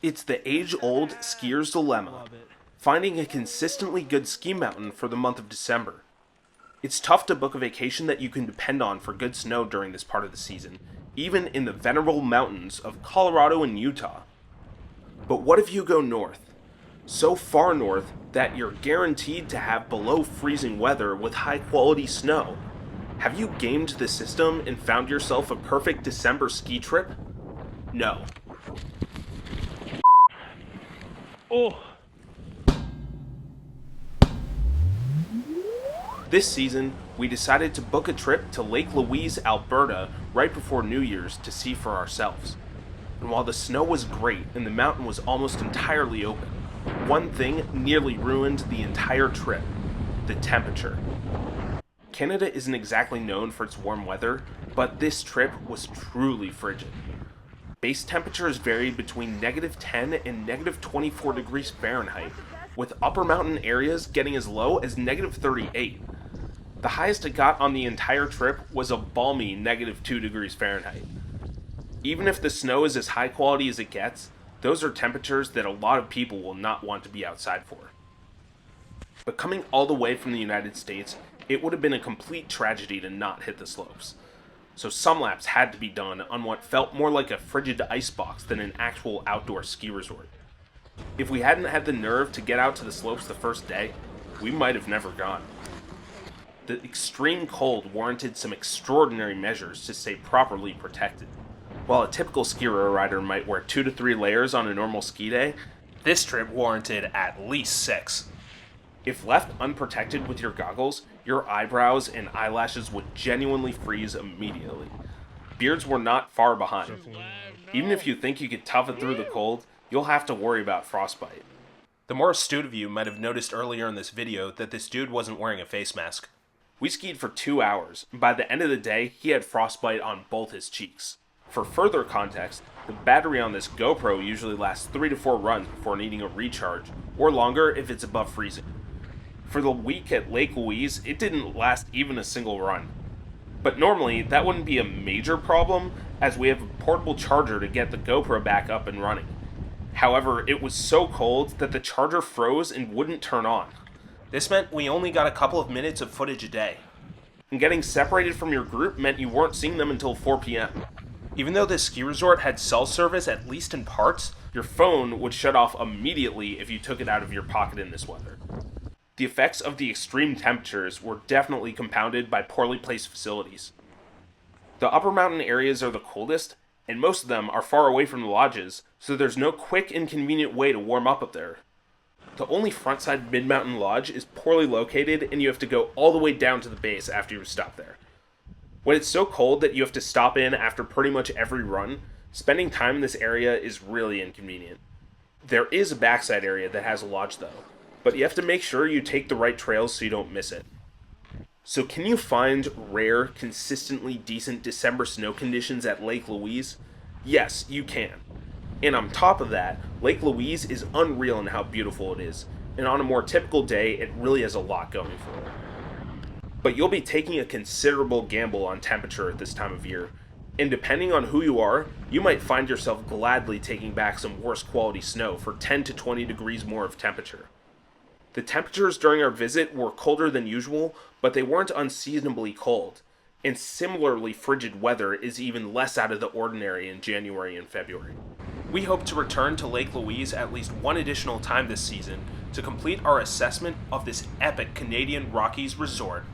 It's the age-old skier's dilemma, finding a consistently good ski mountain for the month of December. It's tough to book a vacation that you can depend on for good snow during this part of the season, even in the venerable mountains of Colorado and Utah. But what if you go north? So far north that you're guaranteed to have below freezing weather with high quality snow. Have you gamed the system and found yourself a perfect December ski trip? No. Oh. This season, we decided to book a trip to Lake Louise, Alberta right before New Year's to see for ourselves. And while the snow was great and the mountain was almost entirely open, one thing nearly ruined the entire trip: the temperature. Canada isn't exactly known for its warm weather, but this trip was truly frigid. Base temperatures varied between -10 and -24 degrees Fahrenheit, with upper mountain areas getting as low as -38. The highest it got on the entire trip was a balmy -2 degrees Fahrenheit. Even if the snow is as high quality as it gets, those are temperatures that a lot of people will not want to be outside for. But coming all the way from the United States, it would have been a complete tragedy to not hit the slopes. So some laps had to be done on what felt more like a frigid icebox than an actual outdoor ski resort. If we hadn't had the nerve to get out to the slopes the first day, we might have never gone. The extreme cold warranted some extraordinary measures to stay properly protected. While a typical ski rider might wear 2 to 3 layers on a normal ski day, this trip warranted at least 6. If left unprotected with your goggles, your eyebrows and eyelashes would genuinely freeze immediately. Beards were not far behind. Even if you think you could tough it through the cold, you'll have to worry about frostbite. The more astute of you might have noticed earlier in this video that this dude wasn't wearing a face mask. We skied for 2 hours, and by the end of the day, he had frostbite on both his cheeks. For further context, the battery on this GoPro usually lasts 3 to 4 runs before needing a recharge, or longer if it's above freezing. For the week at Lake Louise, it didn't last even a single run. But normally, that wouldn't be a major problem, as we have a portable charger to get the GoPro back up and running. However, it was so cold that the charger froze and wouldn't turn on. This meant we only got a couple of minutes of footage a day. And getting separated from your group meant you weren't seeing them until 4 p.m. Even though this ski resort had cell service at least in parts, your phone would shut off immediately if you took it out of your pocket in this weather. The effects of the extreme temperatures were definitely compounded by poorly placed facilities. The upper mountain areas are the coldest, and most of them are far away from the lodges, so there's no quick and convenient way to warm up there. The only frontside mid-mountain lodge is poorly located, and you have to go all the way down to the base after you stop there. When it's so cold that you have to stop in after pretty much every run, spending time in this area is really inconvenient. There is a backside area that has a lodge though, but you have to make sure you take the right trails so you don't miss it. So can you find rare, consistently decent December snow conditions at Lake Louise? Yes, you can. And on top of that, Lake Louise is unreal in how beautiful it is, and on a more typical day, it really has a lot going for it. But you'll be taking a considerable gamble on temperature at this time of year, and depending on who you are, you might find yourself gladly taking back some worse quality snow for 10 to 20 degrees more of temperature. The temperatures during our visit were colder than usual, but they weren't unseasonably cold, and similarly frigid weather is even less out of the ordinary in January and February. We hope to return to Lake Louise at least one additional time this season to complete our assessment of this epic Canadian Rockies resort.